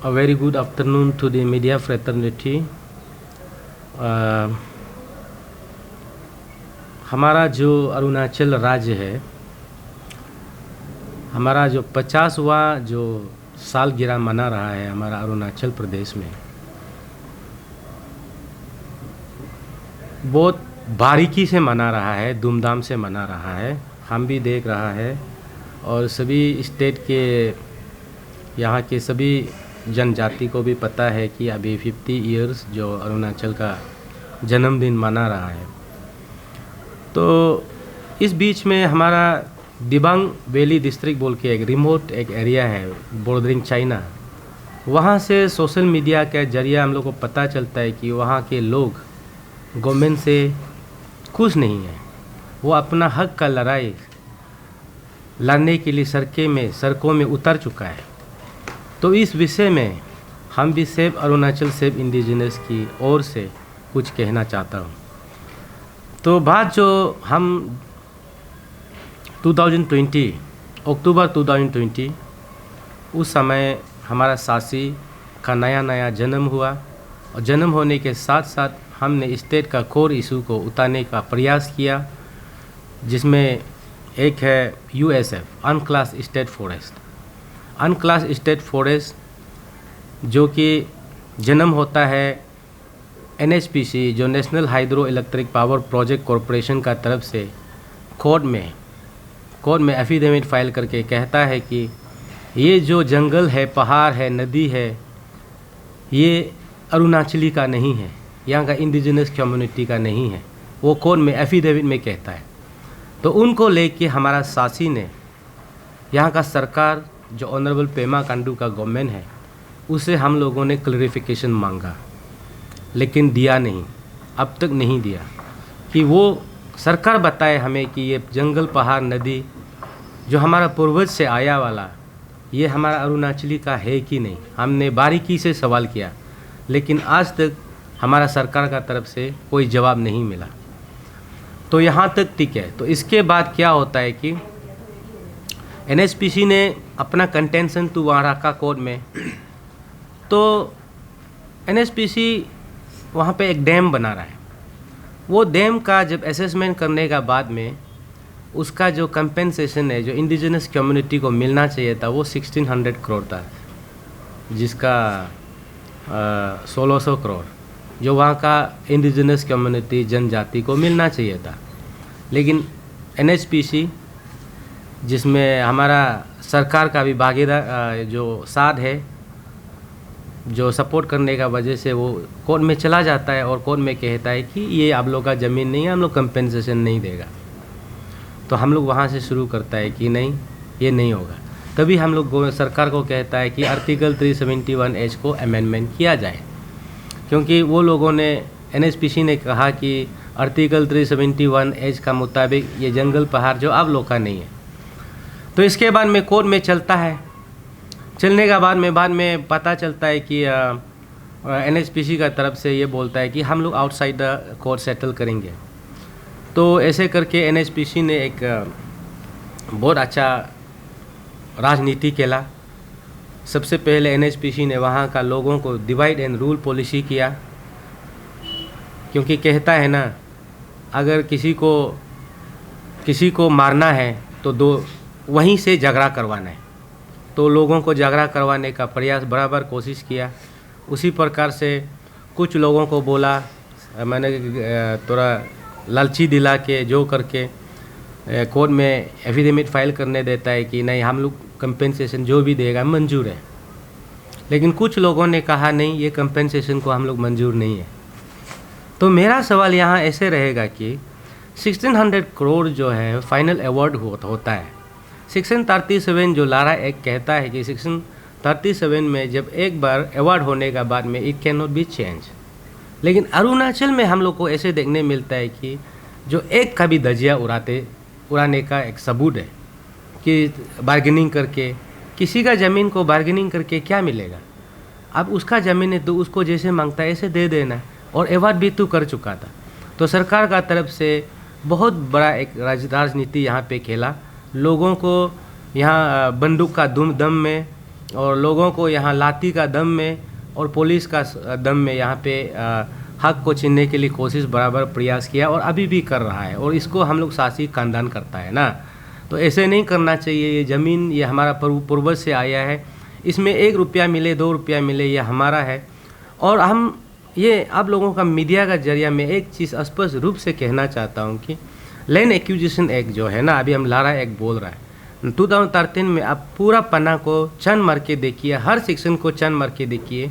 A very good afternoon to the media fraternity. हमारा जो अरुणाचल राज्य है, हमारा जो 50वां जो सालगिरह मना रहा है हमारा अरुणाचल प्रदेश में, बहुत बारीकी से मना रहा है, धूमधाम से मना रहा है। हम भी देख रहा है और सभी स्टेट के यहाँ के सभी जनजाति को भी पता है कि अभी 50 इयर्स जो अरुणाचल का जन्मदिन मना रहा है। तो इस बीच में हमारा दिबांग वैली डिस्ट्रिक्ट बोल के एक रिमोट एक एरिया है बॉर्डरिंग चाइना, वहाँ से सोशल मीडिया के जरिए हम लोग को पता चलता है कि वहाँ के लोग गवर्नमेंट से खुश नहीं है। वो अपना हक का लड़ाई लड़ने के लिए सड़कों में उतर चुका है। तो इस विषय में हम भी सेव अरुणाचल सेव इंडिजिनस की ओर से कुछ कहना चाहता हूँ। तो बात जो हम 2020 अक्टूबर 2020 उस समय हमारा सासी का नया जन्म हुआ और जन्म होने के साथ साथ हमने स्टेट का कोर इशू को उतारने का प्रयास किया, जिसमें एक है USF unclass state forest. Unclass state forest जो कि जन्म होता है NHPC जो national hydro electric power project corporation का तरफ से कोर्ट में एफिडेविट फाइल करके कहता है कि ये जो जंगल है, पहाड़ है, नदी है, ये अरुणाचली का नहीं है, यहाँ का इंडिजिनस कम्युनिटी का नहीं है। वो कोर्ट में एफिडेविट में कहता है। तो उनको लेके हमारा सासी ने यहाँ का सरकार जो ऑनरेबल पेमा खांडू का गवर्नमेंट है उसे हम लोगों ने क्लैरिफिकेशन मांगा, लेकिन दिया नहीं, अब तक नहीं दिया कि वो सरकार बताए हमें कि ये जंगल, पहाड़, नदी जो हमारा पूर्वज से आया वाला ये हमारा अरुणाचली का है कि नहीं। हमने बारीकी से सवाल किया, लेकिन आज तक हमारा सरकार का तरफ से कोई जवाब नहीं मिला। तो यहाँ तक ठीक है। तो इसके बाद क्या होता है कि NHPC ने अपना कंटेंशन तो वहाँ रखा कोर्ट में। तो NHPC वहाँ पे एक डैम बना रहा है। वो डैम का जब असेसमेंट करने का बाद में उसका जो कंपेंसेशन है जो इंडिजिनस कम्युनिटी को मिलना चाहिए था वो 1600 करोड़ था, जिसका 1600 करोड़ जो वहाँ का इंडिजिनस कम्युनिटी जनजाति को मिलना चाहिए था। लेकिन NHPC जिसमें हमारा सरकार का भी भागीदार जो साथ है, जो सपोर्ट करने का वजह से वो कोर्ट में चला जाता है और कोर्ट में कहता है कि ये आप लोग का ज़मीन नहीं है, हम लोग कंपेंसेशन नहीं देगा। तो हम लोग वहाँ से शुरू करता है कि नहीं, ये नहीं होगा। तभी हम लोग सरकार को कहता है कि आर्टिकल 371H को अमेंडमेंट किया जाए, क्योंकि वो लोगों ने NHPC ने कहा कि आर्टिकल 371H का मुताबिक ये जंगल, पहाड़ जो आप लोग का नहीं है। तो इसके बाद में कोर्ट में चलता है। चलने का बाद में पता चलता है कि NHPC का तरफ से ये बोलता है कि हम लोग आउटसाइड द कोर्ट सेटल करेंगे। तो ऐसे करके NHPC ने एक बहुत अच्छा राजनीति खेला। सबसे पहले NHPC ने वहाँ का लोगों को डिवाइड एंड रूल पॉलिसी किया, क्योंकि कहता है ना, अगर किसी को मारना है तो वहीं से झगड़ा करवाना है। तो लोगों को झगड़ा करवाने का प्रयास बराबर कोशिश किया। उसी प्रकार से कुछ लोगों को बोला, मैंने थोड़ा लालची दिला के जो करके कोर्ट में एफिडेविट फाइल करने देता है कि नहीं, हम लोग कंपेंसेशन जो भी देगा मंजूर है। लेकिन कुछ लोगों ने कहा नहीं, ये कंपेंसेशन को हम लोग मंजूर नहीं है। तो मेरा सवाल यहाँ ऐसे रहेगा कि 1600 करोड़ जो है फाइनल अवार्ड होता है। सेक्शन 37 जो लारा एक्ट कहता है कि सेक्शन 37 में जब एक बार अवार्ड होने का बाद में it can not be change. लेकिन अरुणाचल में हम लोग को ऐसे देखने मिलता है कि जो एक का भी धजिया उड़ाने का एक सबूत है कि बार्गेनिंग करके किसी का ज़मीन को बार्गेनिंग करके क्या मिलेगा। अब उसका ज़मीन है तो उसको जैसे मांगता है ऐसे दे देना, और अवार्ड भी तो कर चुका था। तो सरकार का तरफ से बहुत बड़ा एक राजनीति यहाँ पे खेला। लोगों को यहाँ बंदूक का दम में और लोगों को यहाँ लाठी का दम में और पुलिस का दम में यहाँ पे हक को छीनने के लिए कोशिश बराबर प्रयास किया और अभी भी कर रहा है, और इसको हम लोग शासी खानदान करता है ना। तो ऐसे नहीं करना चाहिए। ये ज़मीन ये हमारा पूर्वज से आया है, इसमें 1 रुपया मिले 2 रुपया मिले ये हमारा है। और हम ये आप लोगों का मीडिया का जरिया में एक चीज़ स्पष्ट रूप से कहना चाहता हूँ कि लैंड एक्विजिशन एक्ट जो है ना, अभी हम लारा एक्ट बोल रहा है, 2013 में आप पूरा पन्ना को चंद मार के देखिए, हर सेक्शन को चंद मार के देखिए।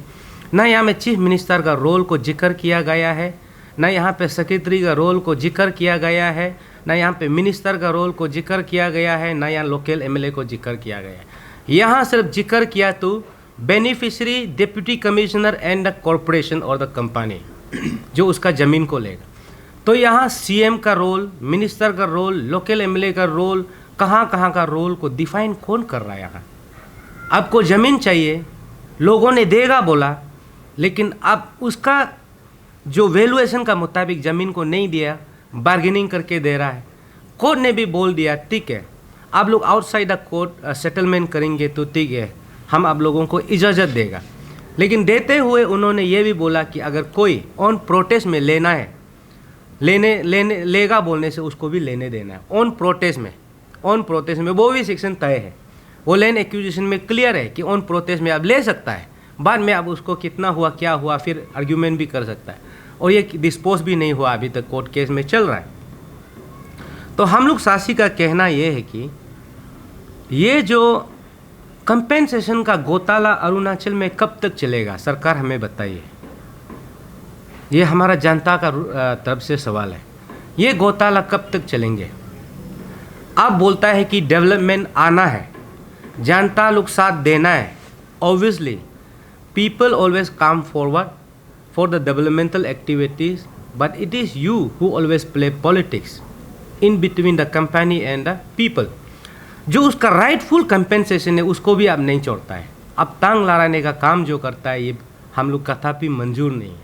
ना यहाँ में चीफ मिनिस्टर का रोल को जिक्र किया गया है, ना यहाँ पे सेक्रेटरी का रोल को जिक्र किया गया है, ना यहाँ पे मिनिस्टर का रोल को जिक्र किया गया है, ना यहाँ लोकल एमएलए को जिक्र किया गया है। यहाँ सिर्फ जिक्र किया तो beneficiary, deputy commissioner and the corporation और द कंपनी जो उसका ज़मीन को लेगा। तो यहाँ सीएम का रोल, मिनिस्टर का रोल, लोकल एमएलए का रोल, कहाँ का रोल को डिफाइन कौन कर रहा है? यहाँ आपको ज़मीन चाहिए, लोगों ने देगा बोला, लेकिन अब उसका जो वैल्यूएशन का मुताबिक ज़मीन को नहीं दिया, बार्गेनिंग करके दे रहा है। कोर्ट ने भी बोल दिया ठीक है, आप लोग आउटसाइड द कोर्ट सेटलमेंट करेंगे तो ठीक है, हम आप लोगों को इजाज़त देगा। लेकिन देते हुए उन्होंने ये भी बोला कि अगर कोई ऑन प्रोटेस्ट में लेना है, लेगा बोलने से उसको भी लेने देना है। ऑन प्रोटेस्ट में वो भी सेक्शन तय है, वो लैंड एक्विजिशन में क्लियर है कि ऑन प्रोटेस्ट में आप ले सकता है, बाद में अब उसको कितना हुआ क्या हुआ फिर आर्ग्यूमेंट भी कर सकता है, और ये डिस्पोज भी नहीं हुआ, अभी तक कोर्ट केस में चल रहा है। तो हम लोग शासी का कहना ये है कि ये जो कंपेंसेशन का घोटाला अरुणाचल में कब तक चलेगा, सरकार हमें बताइए। ये हमारा जनता का तरफ से सवाल है, ये घोटाला कब तक चलेंगे? आप बोलता है कि डेवलपमेंट आना है, जनता लोग साथ देना है। Obviously people always come forward for the developmental activities, but it is you who always play politics in between the company and the people. जो उसका राइटफुल कंपेंसेशन है उसको भी अब नहीं छोड़ता है। अब टांग लड़ाने का काम जो करता है ये हम लोग कदापि मंजूर नहीं है,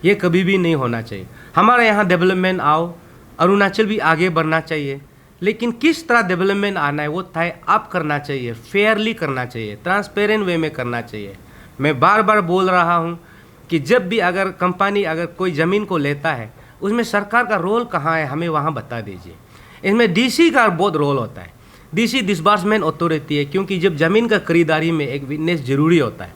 ये कभी भी नहीं होना चाहिए। हमारे यहाँ डेवलपमेंट आओ, अरुणाचल भी आगे बढ़ना चाहिए, लेकिन किस तरह डेवलपमेंट आना है वो तय आप करना चाहिए, फेयरली करना चाहिए, ट्रांसपेरेंट वे में करना चाहिए। मैं बार बार बोल रहा हूँ कि जब भी अगर कंपनी अगर कोई ज़मीन को लेता है उसमें सरकार का रोल कहाँ है, हमें वहाँ बता दीजिए। इसमें डीसी का बहुत रोल होता है, डीसी डिसबर्समेंट अथॉरिटी है, क्योंकि जब ज़मीन का खरीदारी में एक विटनेस ज़रूरी होता है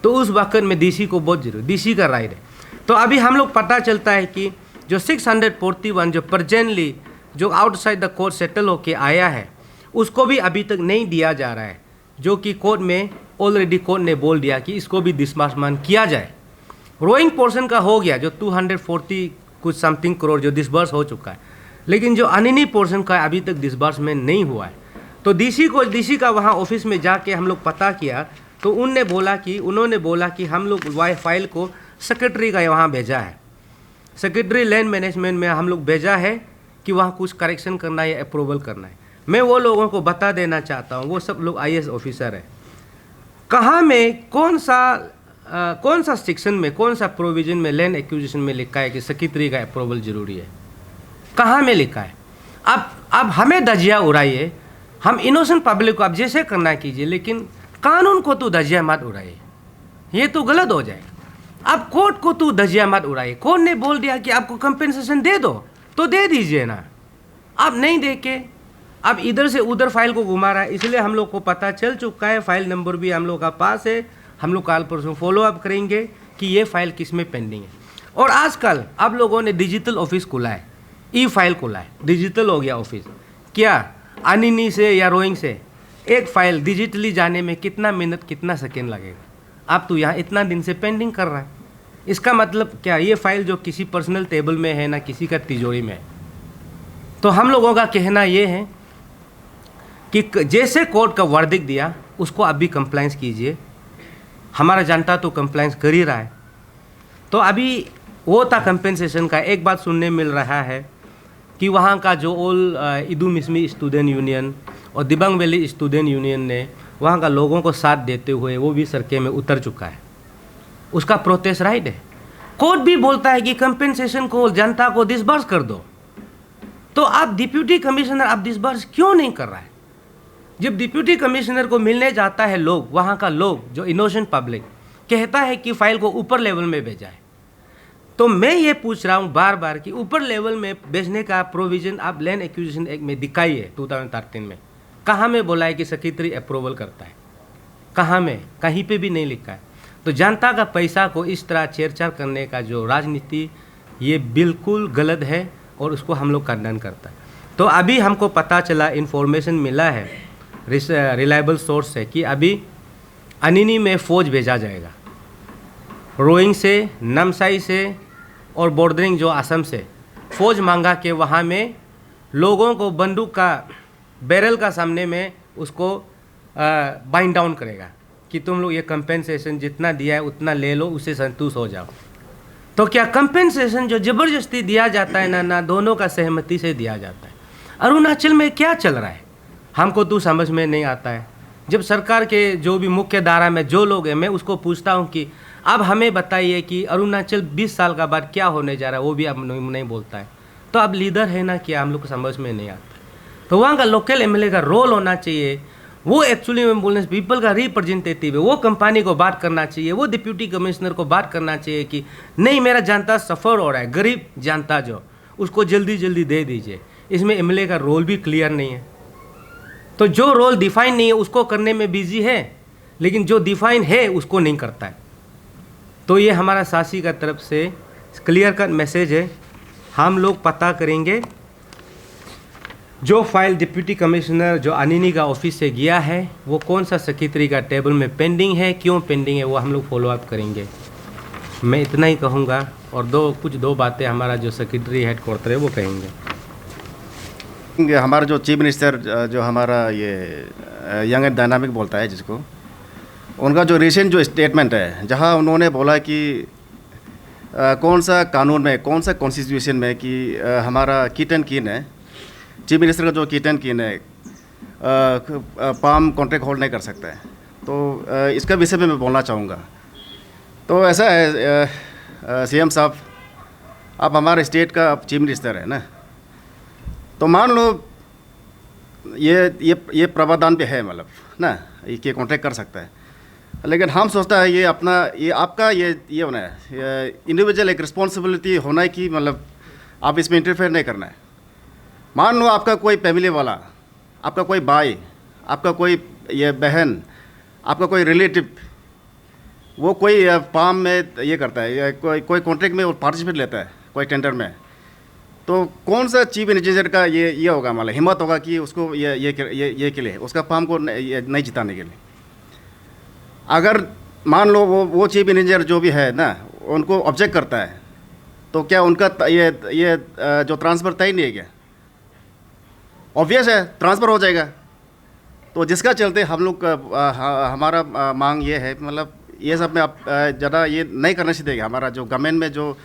तो उस वक्त में डीसी को बहुत जरूरी, डीसी का राइट है। तो अभी हम लोग पता चलता है कि जो 641 जो प्रेजेंटली जो आउटसाइड द कोर्ट सेटल होके आया है उसको भी अभी तक नहीं दिया जा रहा है, जो कि कोर्ट में ऑलरेडी कोर्ट ने बोल दिया कि इसको भी डिसबर्समेंट किया जाए। रोइंग पोर्शन का हो गया जो 240 कुछ समथिंग करोड़ जो डिसबर्स हो चुका है, लेकिन जो अनिनी पोर्शन का अभी तक डिसबर्समेंट नहीं हुआ है। तो डीसी का वहाँ ऑफिस में जाके हम लोग पता किया तो उन्होंने बोला कि हम लोग फाइल को सेक्रेटरी का वहाँ भेजा है, सेक्रेटरी लैंड मैनेजमेंट में हम लोग भेजा है कि वहाँ कुछ करेक्शन करना है या अप्रूवल करना है। मैं वो लोगों को बता देना चाहता हूँ, वो सब लोग IAS ऑफिसर है, कहाँ में कौन सा सेक्शन में कौन सा प्रोविजन में लैंड एक्विजिशन में लिखा है कि सेक्रेटरी का अप्रूवल जरूरी है, कहाँ में लिखा है? अब हमें धजिया उड़ाइए, हम इनोसेंट पब्लिक को आप जैसे करना कीजिए, लेकिन कानून को तो धजिया मत उड़ाइए, ये तो गलत हो जाएगा। अब कोर्ट को तो धजिया मत उड़ाइए, कोर्ट ने बोल दिया कि आपको कंपेंसेशन दे दो तो दे दीजिए ना, आप नहीं दे के अब इधर से उधर फाइल को घुमा रहा है। इसलिए हम लोग को पता चल चुका है, फाइल नंबर भी हम लोग का पास है, हम लोग कल परसों फॉलो अप करेंगे कि ये फाइल किस में पेंडिंग है। और आजकल आप लोगों ने डिजिटल ऑफिस खुला है, ई-फाइल खुला है, डिजिटल हो गया ऑफिस। क्या अनिनी से या रोइंग से एक फाइल डिजिटली जाने में कितना मिनट कितना सेकेंड लगेगा? आप तो यहाँ इतना दिन से पेंडिंग कर रहा है, इसका मतलब क्या ये फाइल जो किसी पर्सनल टेबल में है ना किसी का तिजोरी में है। तो हम लोगों का कहना ये है कि जैसे कोर्ट का वर्डिक्ट दिया उसको आप भी कंप्लाइंस कीजिए, हमारा जनता तो कंप्लाइंस कर ही रहा है। तो अभी वो था कंपेंसेशन का। एक बात सुनने मिल रहा है कि वहाँ का जो ऑल इदू मिसमी स्टूडेंट यूनियन और दिबांग वैली स्टूडेंट यूनियन ने वहाँ का लोगों को साथ देते हुए वो भी सड़कें में उतर चुका है, उसका प्रोटेस्ट राइट है। कोर्ट भी बोलता है कि कंपेंसेशन को जनता को डिसबर्स कर दो, तो आप डिप्यूटी कमिश्नर आप डिसबर्स क्यों नहीं कर रहा है? जब डिप्यूटी कमिश्नर को मिलने जाता है लोग, वहाँ का लोग जो इनोसेंट पब्लिक कहता है कि फाइल को ऊपर लेवल में भेजा है। तो मैं ये पूछ रहा हूँ बार बार कि ऊपर लेवल में भेजने का प्रोविज़न आप लैंड एक्विजिशन एक्ट में दिखाइए 2013 में। कहाँ में बोला है कि सेक्रेटरी अप्रूवल करता है? कहाँ में? कहीं पे भी नहीं लिखा है। तो जनता का पैसा को इस तरह छेड़छाड़ करने का जो राजनीति, ये बिल्कुल गलत है और उसको हम लोग खंडन करता है। तो अभी हमको पता चला, इन्फॉर्मेशन मिला है रिलायबल सोर्स से कि अभी अनिनी में फ़ौज भेजा जाएगा, रोइंग से, नामसाई से और बॉर्डरिंग जो असम से फ़ौज मांगा के वहाँ में लोगों को बंदूक का बैरल का सामने में उसको बाइंड डाउन करेगा कि तुम लोग ये कंपेंसेशन जितना दिया है उतना ले लो, उससे संतुष्ट हो जाओ। तो क्या कंपेंसेशन जो ज़बरदस्ती दिया जाता है ना दोनों का सहमति से दिया जाता है? अरुणाचल में क्या चल रहा है हमको तो समझ में नहीं आता है। जब सरकार के जो भी मुख्य धारा में जो लोग हैं, मैं उसको पूछता हूँ कि अब हमें बताइए कि अरुणाचल 20 साल का बाद क्या होने जा रहा है, वो भी अब नहीं बोलता है। तो अब लीडर है ना, क्या हम लोग को समझ में नहीं आता। तो वहाँ का लोकल एमएलए का रोल होना चाहिए, वो एक्चुअली में बोलने से पीपल का रिप्रेजेंटेटिव है, वो कंपनी को बात करना चाहिए, वो डिप्यूटी कमिश्नर को बात करना चाहिए कि नहीं मेरा जनता सफ़र हो रहा है, गरीब जनता जो, उसको जल्दी जल्दी दे दीजिए। इसमें एमएलए का रोल भी क्लियर नहीं है। तो जो रोल डिफाइन नहीं है उसको करने में बिजी है, लेकिन जो डिफाइन है उसको नहीं करता है। तो ये हमारा शासी का तरफ से क्लियर कट मैसेज है। हम लोग पता करेंगे जो फाइल डिप्यूटी कमिश्नर जो अनिनी का ऑफिस से गया है वो कौन सा सेक्रेटरी का टेबल में पेंडिंग है, क्यों पेंडिंग है, वो हम लोग फॉलो अप करेंगे। मैं इतना ही कहूँगा और दो बातें हमारा जो सेक्रेटरी हेड क्वार्टर है वो कहेंगे। हमारा जो चीफ मिनिस्टर जो हमारा ये यंग एंड डायनामिक बोलता है जिसको, उनका जो रिसेंट जो स्टेटमेंट है जहां उन्होंने बोला कि कौन सा कानून में, कौन सा कॉन्स्टिट्यूशन में कि हमारा किट एंड कीन है, चीफ मिनिस्टर का जो किट एंड कीन है पाम कॉन्ट्रैक्ट होल्ड नहीं कर सकता है। तो इसका विषय में मैं बोलना चाहूँगा। तो ऐसा है सीएम साहब, आप हमारे स्टेट का आप चीफ मिनिस्टर है ना, तो मान लो ये प्रावधान पे है, मतलब ना ये कॉन्ट्रैक्ट कर सकता है, लेकिन हम सोचता है ये अपना ये आपका ये होना है, इंडिविजुअल एक रिस्पॉन्सिबिलिटी होना है कि मतलब आप इसमें इंटरफेयर नहीं करना है। मान लो आपका कोई फैमिली वाला, आपका कोई भाई, आपका कोई ये बहन, आपका कोई रिलेटिव, वो कोई फार्म में ये करता है या कोई कॉन्ट्रैक्ट में वो पार्टिसिपेट लेता है कोई टेंडर में, तो कौन सा चीफ इंजीनियर का ये होगा, मतलब हिम्मत होगा कि उसको ये के लिए उसका फार्म को नहीं जिताने के लिए। अगर मान लो वो चीफ इंजीनियर जो भी है ना उनको ऑब्जेक्ट करता है, तो क्या उनका ये जो ट्रांसफ़र तय नहीं है क्या? ऑब्वियस है ट्रांसफ़र हो जाएगा। तो जिसका चलते हम लोग हमारा मांग ये है, मतलब ये सब में आप ज़्यादा ये नहीं करना चाहिए। हमारा जो गवर्नमेंट में जो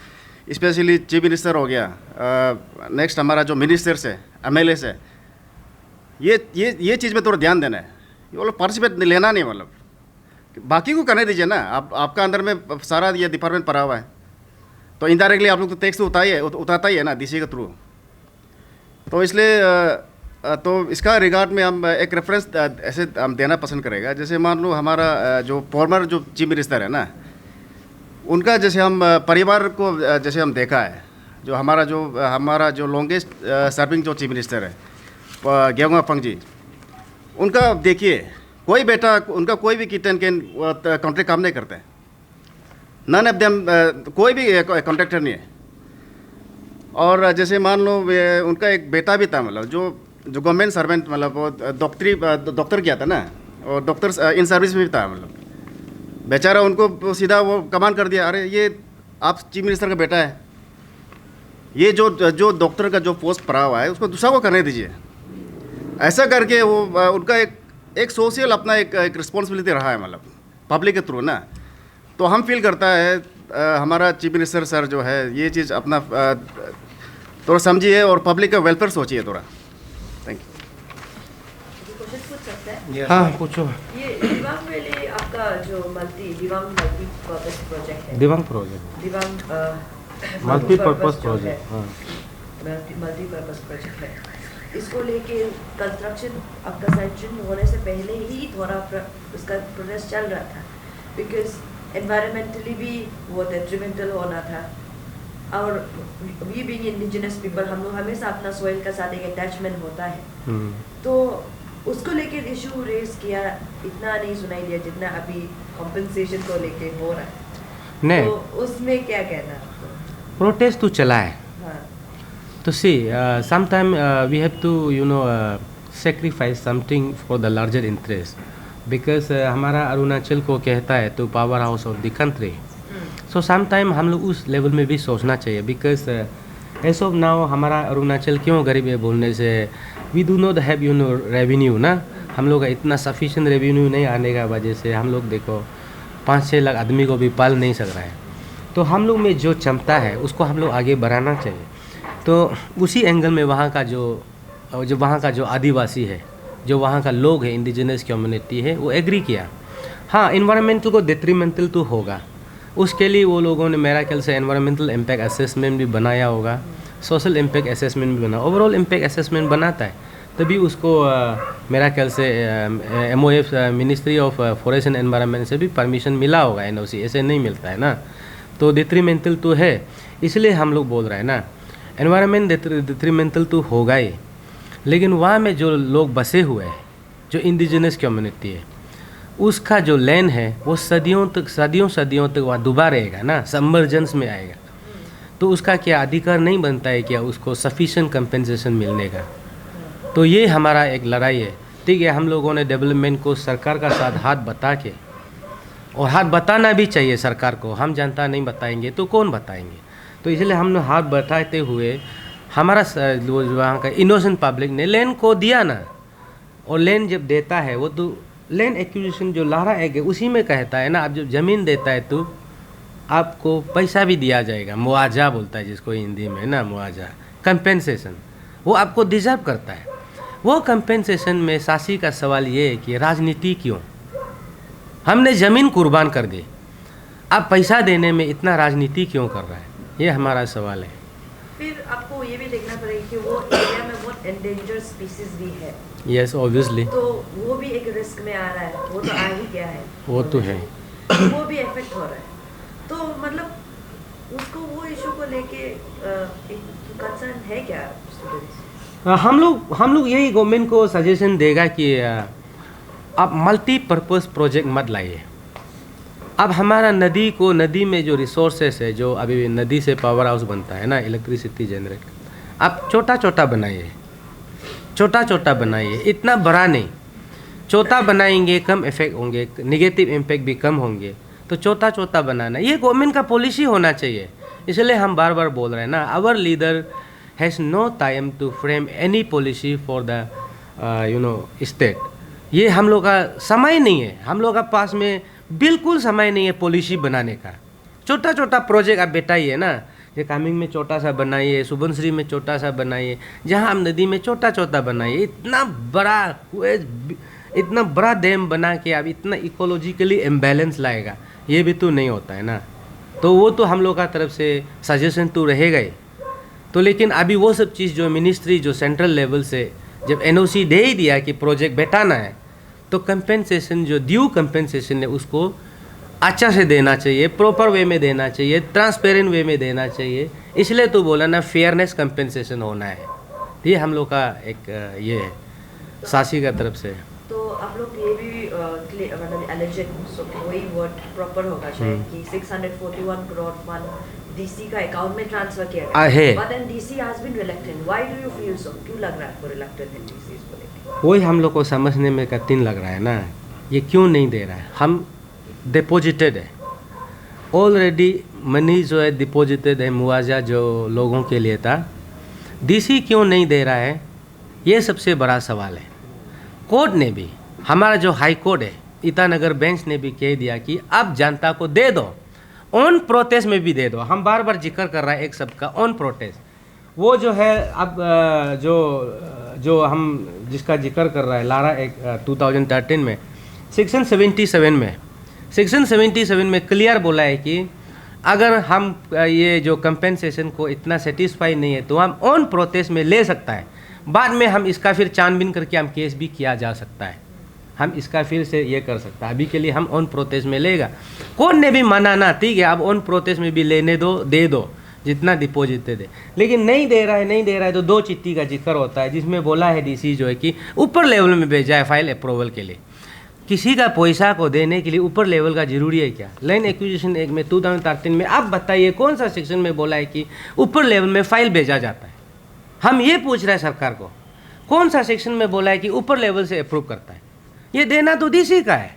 स्पेशली चीफ मिनिस्टर हो गया, नेक्स्ट हमारा जो मिनिस्टर्स है, एमएलएस है, ये चीज़ में थोड़ा ध्यान देना है। ये वो लोग पार्टिसिपेट लेना नहीं, मतलब बाकी को करने दीजिए ना। आपका अंदर में सारा ये डिपार्टमेंट पड़ा हुआ है, तो इनडायरेक्टली आप लोग तो टैक्स तो उतारता ही है ना डीसी के थ्रू। तो इसलिए तो इसका रिगार्ड में हम एक रेफरेंस ऐसे हम देना पसंद करेगा। जैसे मान लो हमारा जो फॉर्मर जो चीफ मिनिस्टर है ना, उनका जैसे हम परिवार को जैसे हम देखा है, जो हमारा जो लॉन्गेस्ट सर्विंग जो चीफ मिनिस्टर है गेंगुआ फंग जी, उनका देखिए कोई बेटा उनका कोई भी किट एंड कैन कॉन्ट्रैक्ट काम नहीं करता है, नन ऑफ देम, कोई भी कॉन्ट्रैक्टर नहीं है। और जैसे मान लो उनका एक बेटा भी था, मतलब जो गवर्नमेंट सर्वेंट, मतलब वो डॉक्टर किया था ना, और डॉक्टर इन सर्विस में भी था, मतलब बेचारा उनको सीधा वो कमांड कर दिया, अरे ये आप चीफ मिनिस्टर का बेटा है, ये जो डॉक्टर का जो पोस्ट पड़ा हुआ है उसको दूसरा को करने दीजिए। ऐसा करके वो उनका एक सोशल अपना एक रिस्पॉन्सिबिलिटी रहा है, मतलब पब्लिक के थ्रू ना। तो हम फील करता है हमारा चीफ मिनिस्टर सर जो है ये चीज़ अपना थोड़ा समझिए और पब्लिक का वेलफेयर सोचिए थोड़ा। Thank you. हाँ पूछो। ये दिवांग वेले आपका जो दिवांग मल्टीपर्पस प्रोजेक्ट है, Dibang project, Dibang multipurpose project, हाँ मल्टीपर्पस प्रोजेक्ट है, इसको लेके कंस्ट्रक्शन आपका सैंक्शन होने से पहले ही थोड़ा उसका प्रोसेस चल रहा था, बिकॉज एनवायरमेंटली भी वो डेट्रीमेंटल होना था। और वी बीइंग इंडिजिनस पीपल, हम लोग हमेशा अपना सोइल का साथ एक अटैचमेंट होता है, तो उसको लेके इशू रेस किया, इतना नहीं सुनाई दिया जितना अभी कॉम्पेंसेशन को लेके हो रहा है। नहीं, तो उसमें क्या कहना आपको? प्रोटेस्ट तो चला है, हाँ, तो see sometime we have to sacrifice something for the larger interest, because हमारा अरुणाचल को कहता है तो power house of the country. So sometime हम लोग उस लेवल में भी सोचना चाहिए, बिकॉज एज ऑफ नाउ हमारा अरुणाचल क्यों गरीब है बोलने से, we do not have revenue ना, हम लोग का इतना सफिशिएंट रेवेन्यू नहीं आने का वजह से हम लोग देखो 5-6 लाख आदमी को भी पाल नहीं सक रहा है। तो हम लोग में जो क्षमता है उसको हम लोग आगे बढ़ाना चाहिए। तो उसी एंगल में वहाँ का जो आदिवासी है, जो वहाँ का लोग है, इंडिजिनस कम्युनिटी है, वो एग्री किया। हाँ, इन्वायरमेंटल को डेट्रीमेंटल तो होगा, उसके लिए वो लोगों ने मेरा ख्याल से एनवायरमेंटल इम्पैक्ट असेसमेंट भी बनाया होगा, सोशल इम्पैक्ट असेसमेंट भी बना, ओवरऑल इम्पैक्ट असेसमेंट बनाता है, तभी उसको मेरा ख्याल से MOF ministry of forest and environment से भी परमिशन मिला होगा। NOC ऐसे नहीं मिलता है ना, तो डेट्रीमेंटल तो है, इसलिए हम लोग बोल रहे हैं ना एनवायरनमेंट डेट्रीमेंटल तो होगा ही, लेकिन वहाँ में जो लोग बसे हुए हैं, जो इंडिजिनस कम्युनिटी है, उसका जो लैंड है वो सदियों तक वहाँ डूबा रहेगा ना, सबमर्जेंस में आएगा, तो उसका क्या अधिकार नहीं बनता है क्या उसको सफिशिएंट कंपेंसेशन मिलने का। तो ये हमारा एक लड़ाई है, ठीक है। हम लोगों ने डेवलपमेंट को सरकार का साथ हाथ बता के, और हाथ बताना भी चाहिए सरकार को, हम जनता नहीं बताएंगे तो कौन बताएंगे, तो इसलिए हमने हाथ बताते हुए हमारा वहाँ का इनोसेंट पब्लिक ने लैंड को दिया ना, और लैंड जब देता है वो तो लैंड एक्विजिशन जो लारा एक है उसी में कहता है ना, आप जब ज़मीन देता है तो आपको पैसा भी दिया जाएगा, मुआवजा बोलता है जिसको हिंदी में ना, मुआवजा, कंपेंसेशन, वो आपको डिजर्व करता है। वो कंपेंसेशन में सासी का सवाल ये है कि राजनीति क्यों, हमने ज़मीन कुर्बान कर दी, आप पैसा देने में इतना राजनीति क्यों कर रहा है, ये हमारा सवाल है। फिर आपको ये भी देखना पड़ेगा कि वो एरिया में बहुत एंडेंजर्ड स्पीसीज भी है। यस, ऑब्वियसली, तो वो भी एक रिस्क में आ रहा है, वो तो आ ही गया है, वो तो है, वो भी इफेक्ट हो रहा है। तो मतलब उसको वो इशू को लेके एक कंसर्न है क्या स्टूडेंट्स? हम लोग यही गवर्नमेंट को सजेशन देगा कि आप मल्टीपर्पज़ प्रोजेक्ट मत लाइए। अब हमारा नदी में जो रिसोर्सेस है, जो अभी नदी से पावर हाउस बनता है ना, इलेक्ट्रिसिटी जनरेट, आप छोटा छोटा बनाइए, इतना बड़ा नहीं। छोटा बनाएंगे कम इफेक्ट होंगे, निगेटिव इम्पैक्ट भी कम होंगे, तो छोटा बनाना ये गवर्नमेंट का पॉलिसी होना चाहिए। इसलिए हम बार बार बोल रहे हैं ना, our leader has no time to frame any policy for the state. ये हम लोग का समय नहीं है, हम लोग का पास में बिल्कुल समय नहीं है पॉलिसी बनाने का। छोटा प्रोजेक्ट आप बैठाइए ना, ये कामिंग में छोटा सा बनाइए, सुबनश्री में छोटा सा बनाइए, जहाँ हम नदी में छोटा बनाइए। इतना बड़ा डैम बना के आप इतना इकोलॉजिकली इम्बैलेंस लाएगा, ये भी तो नहीं होता है ना। तो वो तो हम लोग का तरफ से सजेशन तो रहेगा ही, तो लेकिन अभी वो सब चीज़ जो मिनिस्ट्री जो सेंट्रल लेवल से जब NOC दे ही दिया कि प्रोजेक्ट बैठाना है, तो कंपेंसेशन जो ड्यू कंपेंसेशन है उसको अच्छा से देना चाहिए, प्रॉपर वे में देना चाहिए, ट्रांसपेरेंट वे में देना चाहिए। इसलिए तो बोला ना, फेयरनेस कंपेंसेशन होना है। ये हम लोग का एक ये है सासी का तरफ से। तो आप लोग ये भी मतलब एलिजिबल, वही वर्ड प्रॉपर होगा शायद कि 641 करोड़ फंड DC का अकाउंट में ट्रांसफर किया गया है, but then DC has been reluctant. Why do you feel so? क्यों लग रहा है आपको रिलक्टेंट इन DC को लेकर? वही हम लोग को समझने में कठिन लग रहा है ना, ये क्यों नहीं दे रहा है। हम डिपॉजिटेड है ऑलरेडी, मनी जो है डिपॉजिटेड है, मुआवजा जो लोगों के लिए था, DC क्यों नहीं दे रहा है, ये सबसे बड़ा सवाल है। कोर्ट ने भी, हमारा जो हाई कोर्ट है, ईटानगर बेंच ने भी कह दिया कि अब जनता को दे दो, ऑन प्रोटेस्ट में भी दे दो। हम बार बार जिक्र कर रहा है एक शब्द का, ऑन प्रोटेस्ट। वो जो है अब जो हम जिसका जिक्र कर रहा है लारा एक 2013 में सेक्शन 77 में क्लियर बोला है कि अगर हम ये जो कंपेंसेशन को इतना सेटिस्फाई नहीं है तो हम ऑन प्रोटेस्ट में ले सकता है, बाद में हम इसका फिर छानबीन करके हम केस भी किया जा सकता है, हम इसका फिर से ये कर सकता है। अभी के लिए हम ऑन प्रोटेस्ट में लेगा, कौन ने भी मना ना, ठीक है, अब ऑन प्रोटेस्ट में भी लेने दो, दे दो जितना डिपॉजिट दे, लेकिन नहीं दे रहा है तो 2 चिट्ठी का जिक्र होता है जिसमें बोला है डीसी जो है कि ऊपर लेवल में भेजा है फाइल अप्रूवल के लिए। किसी का पैसा को देने के लिए ऊपर लेवल का जरूरी है क्या? लैंड एक्विजिशन एक्ट में 2013 में आप बताइए कौन सा सेक्शन में बोला है कि ऊपर लेवल में फाइल भेजा जाता है? हम ये पूछ रहे हैं सरकार को, कौन सा सेक्शन में बोला है कि ऊपर लेवल से अप्रूव करता है? ये देना तो डीसी का है,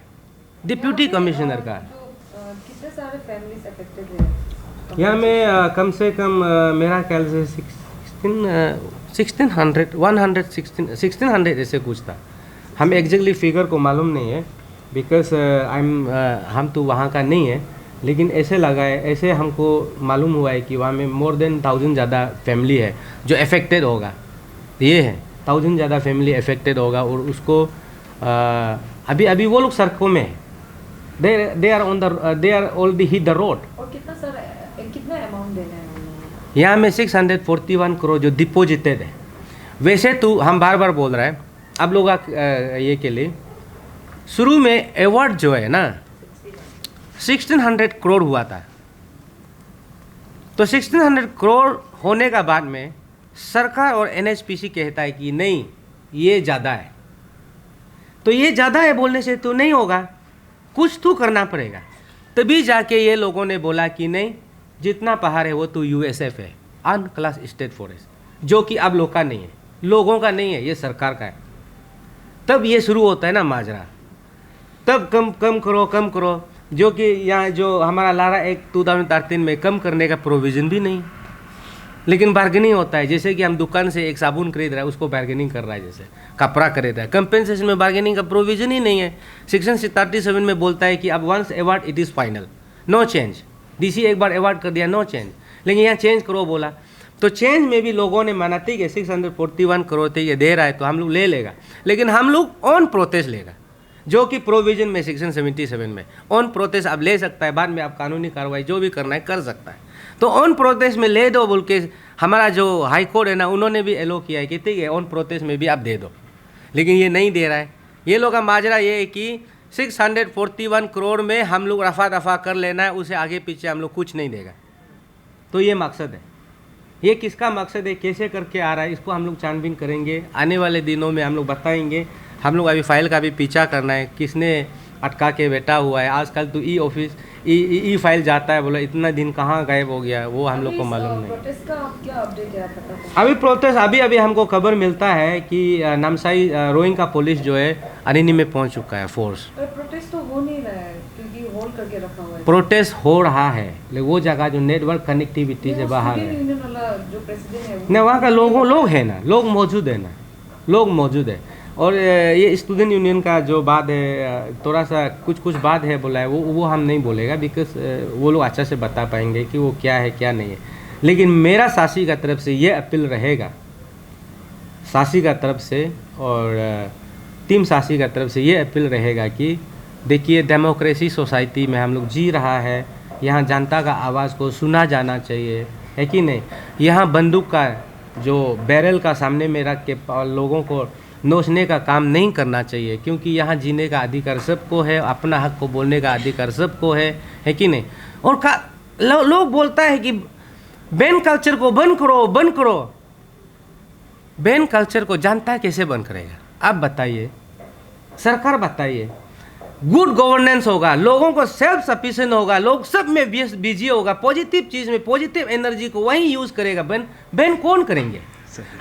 डिप्यूटी कमिश्नर का। कितने सारे फैमिलीज अफेक्टेड हैं यहाँ में कम से कम मेरा ख्याल से 1600 ऐसे कुछ था, हम एग्जैक्टली फिगर को मालूम नहीं है बिकॉज हम तो वहाँ का नहीं है, लेकिन ऐसे लगा है, ऐसे हमको मालूम हुआ है कि वहाँ में मोर देन 1000 ज़्यादा फैमिली है जो अफेक्टेड होगा। ये है 1000 ज़्यादा फैमिली अफेक्टेड होगा और उसको अभी वो लोग सड़कों में है, they are already hit the road. और कितना अमाउंट देना है उन्होंने? यहाँ में 641 करोड़ जो डिपॉजिटेड है। वैसे तो हम बार बार बोल रहे हैं आप लोग ये के लिए, शुरू में अवार्ड जो है ना 1600 करोड़ हुआ था, तो 1600 करोड़ होने का बाद में सरकार और एनएचपीसी कहता है कि नहीं ये ज़्यादा है, तो ये ज़्यादा है बोलने से तो नहीं होगा, कुछ तो करना पड़ेगा। तभी जाके ये लोगों ने बोला कि नहीं, जितना पहाड़ है वो तो यूएसएफ है, अनक्लास स्टेट फॉरेस्ट, जो कि अब लोग का नहीं है, लोगों का नहीं है, ये सरकार का है। तब ये शुरू होता है ना माजरा, तब कम करो, जो कि यहाँ जो हमारा लारा एक्ट 2013 में कम करने का प्रोविज़न भी नहीं, लेकिन बार्गेनिंग होता है। जैसे कि हम दुकान से एक साबुन खरीद रहा है, उसको बार्गेनिंग कर रहा है, जैसे कपड़ा खरीद रहा है, कंपेंसेशन में बार्गेनिंग का प्रोविज़न ही नहीं है। सेक्शन 37 में बोलता है कि अब once award it is final, no change. DC एक बार अवार्ड कर दिया, नो चेंज, लेकिन यहाँ चेंज करो बोला, तो चेंज में भी लोगों ने माना, ठीक है 641 करोड़ थे ये दे रहा है तो हम लोग ले लेगा, लेकिन हम लोग ऑन प्रोटेस्ट लेगा, जो कि प्रोविजन में सेक्शन 77 में ऑन प्रोटेस्ट अब ले सकता है, बाद में आप कानूनी कार्रवाई जो भी करना है कर सकता है। तो ऑन प्रोटेस्ट में ले दो बोल के हमारा जो हाई कोर्ट है ना, उन्होंने भी एलो किया है कि ठीक है ऑन प्रोटेस्ट में भी आप दे दो, लेकिन ये नहीं दे रहा है। ये लोग का माजरा ये है कि 641 करोड़ में हम लोग रफा दफा कर लेना है, उसे आगे पीछे हम लोग कुछ नहीं देगा। तो ये मकसद है, ये किसका मकसद है, कैसे करके आ रहा है, इसको हम लोग छानबीन करेंगे, आने वाले दिनों में हम लोग बताएंगे। हम लोग अभी फाइल का भी पीछा करना है, किसने अटका के बैठा हुआ है। आजकल तो ई ऑफिस ई फाइल जाता है, बोला इतना दिन कहाँ गायब हो गया, वो हम लोग को मालूम नहीं। प्रोटेस्ट का क्या अपडेट है पता? अभी प्रोटेस्ट अभी हमको खबर मिलता है कि नामसाई रोइंग का पुलिस जो है अनिनी में पहुंच चुका है फोर्स। प्रोटेस्ट तो हो नहीं रहा है क्योंकि होल्ड करके रखा हुआ है। प्रोटेस्ट हो रहा है, लेकिन वो जगह जो नेटवर्क कनेक्टिविटी से बाहर है, यूनियन वाला जो प्रेसिडेंट है न वहाँ का लोग है ना, लोग मौजूद है। और ये स्टूडेंट यूनियन का जो बात है, थोड़ा सा कुछ बात है बोला है, वो हम नहीं बोलेगा बिकॉज वो लोग अच्छा से बता पाएंगे कि वो क्या है क्या नहीं है। लेकिन मेरा सासी का तरफ से ये अपील रहेगा, सासी का तरफ से और टीम सासी का तरफ से ये अपील रहेगा कि देखिए डेमोक्रेसी सोसाइटी में हम लोग जी रहा है, यहाँ जनता का आवाज़ को सुना जाना चाहिए, है कि नहीं। यहाँ बंदूक का जो बैरल का सामने में रख के लोगों को नोचने का काम नहीं करना चाहिए, क्योंकि यहाँ जीने का अधिकार सबको है, अपना हक को बोलने का अधिकार सबको है कि नहीं। और लोग बोलता है कि बैन कल्चर को बंद करो। बैन कल्चर को जनता कैसे बंद करेगा? आप बताइए, सरकार बताइए। गुड गवर्नेंस होगा, लोगों को सेल्फ सफिशिएंट होगा, लोग सब में बिजी होगा, पॉजिटिव चीज़ में पॉजिटिव एनर्जी को वही यूज़ करेगा। बैन कौन करेंगे?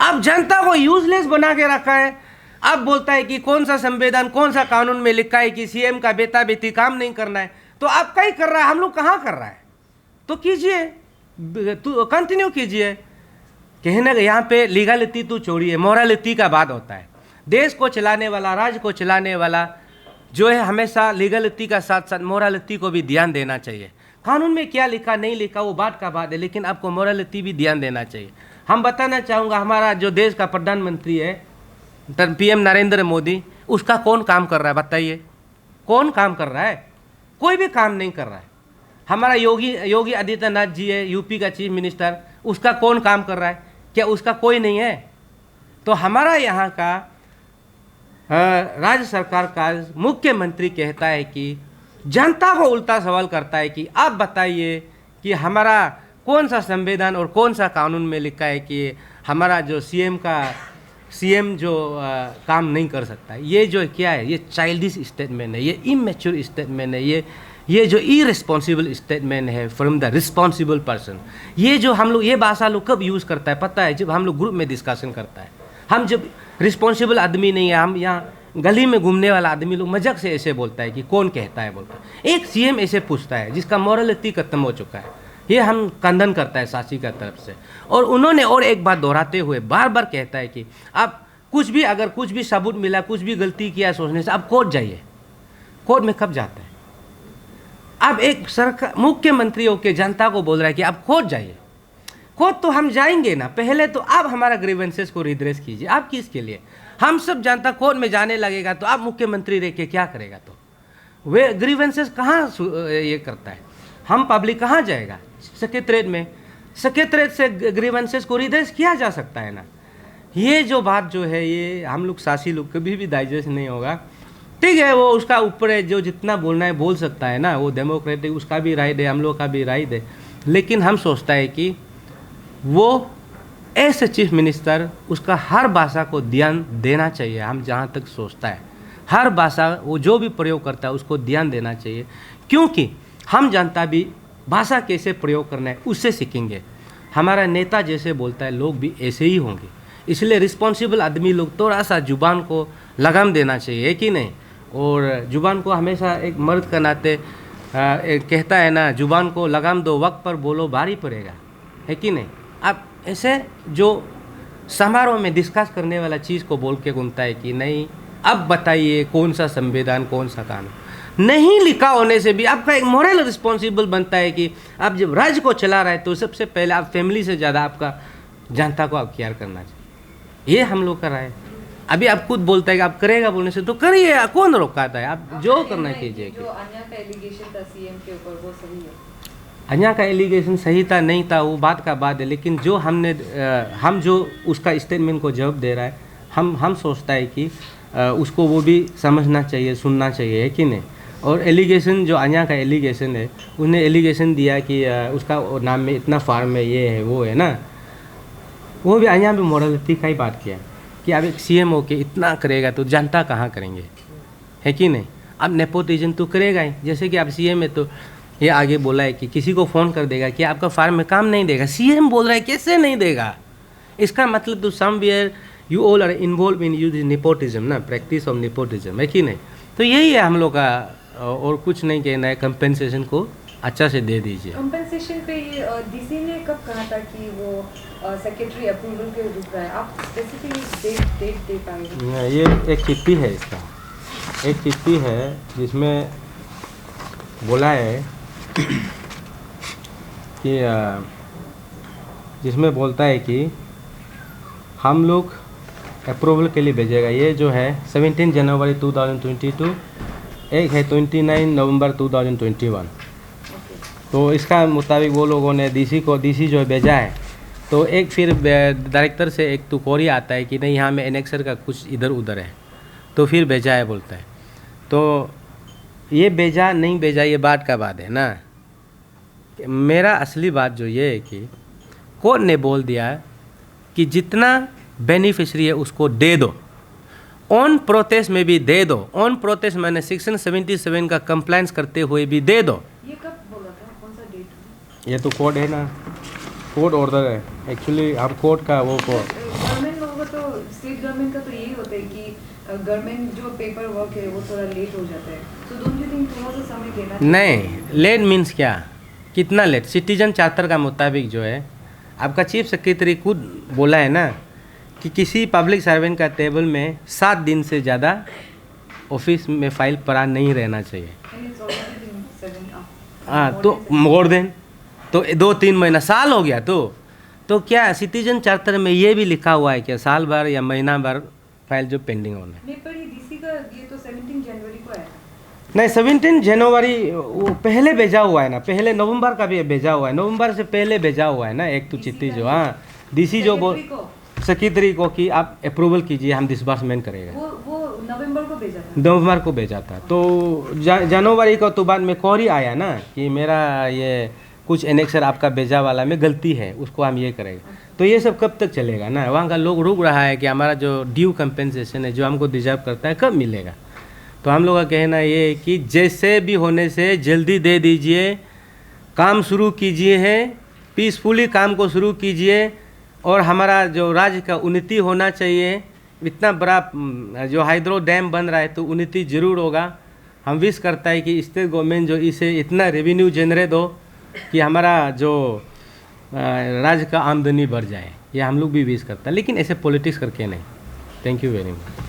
अब जनता को यूजलेस बना के रखा है। अब बोलता है कि कौन सा संविधान कौन सा कानून में लिखा है कि सीएम का बेटा बेटी काम नहीं करना है, तो आपका ही कर रहा है, हम लोग कहाँ कर रहा है? तो कीजिए, तो कंटिन्यू कीजिए। कहने यहाँ पे लीगलिटी तो छोड़िए, मोरालिटी का बात होता है। देश को चलाने वाला, राज्य को चलाने वाला जो है, हमेशा लीगलिटी का साथ साथ मोरालिटी को भी ध्यान देना चाहिए। कानून में क्या लिखा नहीं लिखा वो बात का बात है, लेकिन आपको मोरालिटी भी ध्यान देना चाहिए। हम बताना चाहूँगा, हमारा जो देश का प्रधानमंत्री है पीएम नरेंद्र मोदी, उसका कौन काम कर रहा है बताइए? कौन काम कर रहा है? कोई भी काम नहीं कर रहा है। हमारा योगी आदित्यनाथ जी है यूपी का चीफ मिनिस्टर, उसका कौन काम कर रहा है? क्या उसका कोई नहीं है? तो हमारा यहाँ का राज्य सरकार का मुख्यमंत्री कहता है कि जनता को उल्टा सवाल करता है कि आप बताइए कि हमारा कौन सा संविधान और कौन सा कानून में लिखा है कि हमारा जो सीएम जो काम नहीं कर सकता। ये जो क्या है, ये चाइल्डिश स्टेटमेंट है, ये इमेच्योर स्टेटमेंट है, ये जो इरेस्पॉन्सिबल स्टेटमेंट है फ्रॉम द रिस्पॉन्सिबल पर्सन। ये जो हम लोग ये भाषा लोग कब यूज़ करता है पता है? जब हम लोग ग्रुप में डिस्कशन करता है। हम जब रिस्पॉन्सिबल आदमी नहीं है, हम यहाँ गली में घूमने वाला आदमी लोग मजाक से ऐसे बोलता है कि कौन कहता है बोलता है। एक सीएम ऐसे पूछता है जिसका मॉरलिटी खत्म हो चुका है, ये हम खंडन करता है शासी का तरफ से। और उन्होंने और एक बात दोहराते हुए बार बार कहता है कि आप कुछ भी अगर कुछ भी सबूत मिला, कुछ भी गलती किया सोचने से, आप कोर्ट जाइए। कोर्ट में कब जाता है? अब एक सरकार मुख्यमंत्री होकर जनता को बोल रहा है कि आप कोर्ट जाइए। कोर्ट तो हम जाएंगे ना, पहले तो आप हमारा ग्रीवेंसेस को रिड्रेस कीजिए। आप किसके लिए? हम सब जनता कोर्ट में जाने लगेगा तो आप मुख्यमंत्री रह के क्या करेगा? तो वे ग्रीवेंसेस कहाँ ये करता है? हम पब्लिक कहाँ जाएगा? सेक्रेटरीट में। सेक्रेटरीट से ग्रीवेंसेस को रिड्रेस किया जा सकता है ना। ये जो बात जो है ये हम लोग शासी लोग कभी भी डाइजेस्ट नहीं होगा। ठीक है, वो उसका ऊपर है, जो जितना बोलना है बोल सकता है ना, वो डेमोक्रेटिक, उसका भी राइट है, हम लोग का भी राइट है। लेकिन हम सोचता है कि वो एज ए चीफ मिनिस्टर उसका हर भाषा को ध्यान देना चाहिए। हम जहाँ तक सोचता है हर भाषा वो जो भी प्रयोग करता है उसको ध्यान देना चाहिए, क्योंकि हम जनता भी भाषा कैसे प्रयोग करना है उससे सीखेंगे। हमारा नेता जैसे बोलता है लोग भी ऐसे ही होंगे। इसलिए रिस्पॉन्सिबल आदमी लोग थोड़ा सा जुबान को लगाम देना चाहिए, कि नहीं? और जुबान को हमेशा एक मर्द का नाते कहता है ना, जुबान को लगाम दो, वक्त पर बोलो भारी पड़ेगा, है कि नहीं? आप ऐसे जो समारोह में डिस्कस करने वाला चीज़ को बोल के घूमता है कि नहीं अब बताइए कौन सा संविधान कौन सा कानून। नहीं लिखा होने से भी आपका एक मोरल रिस्पॉन्सिबल बनता है कि आप जब राज्य को चला रहे हैं तो सबसे पहले आप फैमिली से ज़्यादा आपका जनता को आप केयर करना चाहिए। ये हम लोग कर रहे हैं। अभी आप खुद बोलता है कि आप करेगा बोलने से तो करिए, कौन रोकाता है? आप जो करना कीजिए। जो अन्या का एलिगेशन था सीएम के ऊपर वो सही है? अन्या का एलिगेशन सही था नहीं था वो बात का बात है, लेकिन जो हम जो उसका स्टेटमेंट को जवाब दे रहा है, हम सोचता है कि उसको वो भी समझना चाहिए, सुनना चाहिए, है कि नहीं? और एलिगेशन जो अन्या का एलिगेशन है, उन्हें एलिगेशन दिया कि उसका नाम में इतना फार्म है, ये है वो है ना, वो भी अन्या भी मॉरलिटी का ही बात किया कि अब एक सीएम होके इतना करेगा तो जनता कहाँ करेंगे, है कि नहीं? अब नेपोटिज्म तो करेगा ही। जैसे कि अब सीएम है तो ये आगे बोला है कि किसी को फ़ोन कर देगा कि आपका फार्म में काम नहीं देगा। सीएम बोल रहा है कैसे नहीं देगा? इसका मतलब तो somewhere you all are involve in use nepotism ना, प्रैक्टिस ऑफ नेपोटिज्म, है कि नहीं? तो यही है हम लोग का, और कुछ नहीं कहना है। कंपेंसेशन को अच्छा से दे दीजिए। कंपेंसेशन पे ये डीसी ने कब कहा था कि वो सेक्रेटरी अप्रूवल के रुक रहा है? आप स्पेसिफिकली डेट दे पाएंगे? ये एक चिट्ठी है, इसका एक चिट्ठी है जिसमें बोला है कि जिसमें बोलता है कि हम लोग अप्रूवल के लिए भेजेगा। ये जो है 17 जनवरी 2022, एक है 29 नवंबर 2021। तो इसका मुताबिक वो लोगों ने डीसी जो भेजा है, तो एक फिर डायरेक्टर से एक तो कोरी आता है कि नहीं यहाँ में एनेक्सर का कुछ इधर उधर है, तो फिर भेजा है बोलता है। तो ये भेजा नहीं भेजा ये बात का बात है ना। मेरा असली बात जो ये है कि कोर्ट ने बोल दिया कि जितना बेनिफिशरी है उसको दे दो, ऑन प्रोटेस्ट में भी दे दो। ऑन प्रोटेस्ट मैंने सेक्शन 77 का कंप्लायंस करते हुए भी दे दो। ये कब बोला था? कौन सा डेट? ये तो कोर्ट है ना, कोर्ट ऑर्डर है एक्चुअली। अब कोर्ट का वो गवर्नमेंट लोगों का तो, स्टेट गवर्नमेंट का तो यही होता है कि गवर्नमेंट जो पेपर वर्क है वो थोड़ा लेट हो जाता है, तो डोंट यू थिंक थोड़ा सा समय देना चाहिए? नहीं, लेट मीन्स क्या, कितना लेट? सिटीजन चार्टर का मुताबिक जो है, आपका चीफ सेक्रेटरी खुद बोला है ना कि किसी पब्लिक सर्वेंट का टेबल में 7 दिन से ज़्यादा ऑफिस में फाइल पड़ा नहीं रहना चाहिए। हाँ, तो मोर देन तो 2-3 महीना, साल हो गया। तो क्या सिटीजन चार्टर में ये भी लिखा हुआ है क्या साल भर या महीना भर फाइल जो पेंडिंग होना है? नहीं, पर ये डीसी का ये तो 17 जनवरी को आया था। नहीं, 17 जनवरी वो पहले भेजा हुआ है ना, पहले नवंबर का भी भेजा हुआ है, नवंबर से पहले भेजा हुआ है ना एक तो चिट्ठी जो। हाँ, डीसी जो बोल सेक्रेटरी को कि आप अप्रूवल कीजिए, हम डिसबर्समेंट करेगा। वो नवंबर को भेजा था। नवंबर को भेजा था। तो जनवरी को तो बाद में क्वेरी आया ना कि मेरा ये कुछ एनेक्सर आपका भेजा वाला में गलती है, उसको हम ये करेंगे। तो ये सब कब तक चलेगा ना, वहाँ का लोग रुक रहा है कि हमारा जो ड्यू कंपेंसेशन है जो हमको डिजर्व करता है कब मिलेगा। तो हम लोग का कहना ये है कि जैसे भी होने से जल्दी दे दीजिए, काम शुरू कीजिए है, पीसफुली काम को शुरू कीजिए और हमारा जो राज्य का उन्नति होना चाहिए। इतना बड़ा जो हाइड्रो डैम बन रहा है तो उन्नति ज़रूर होगा। हम विश करता है कि स्टेट गवर्नमेंट जो इसे इतना रेवेन्यू जनरेट हो कि हमारा जो राज्य का आमदनी बढ़ जाए, ये हम लोग भी विश करता है, लेकिन ऐसे पॉलिटिक्स करके नहीं। Thank you very much.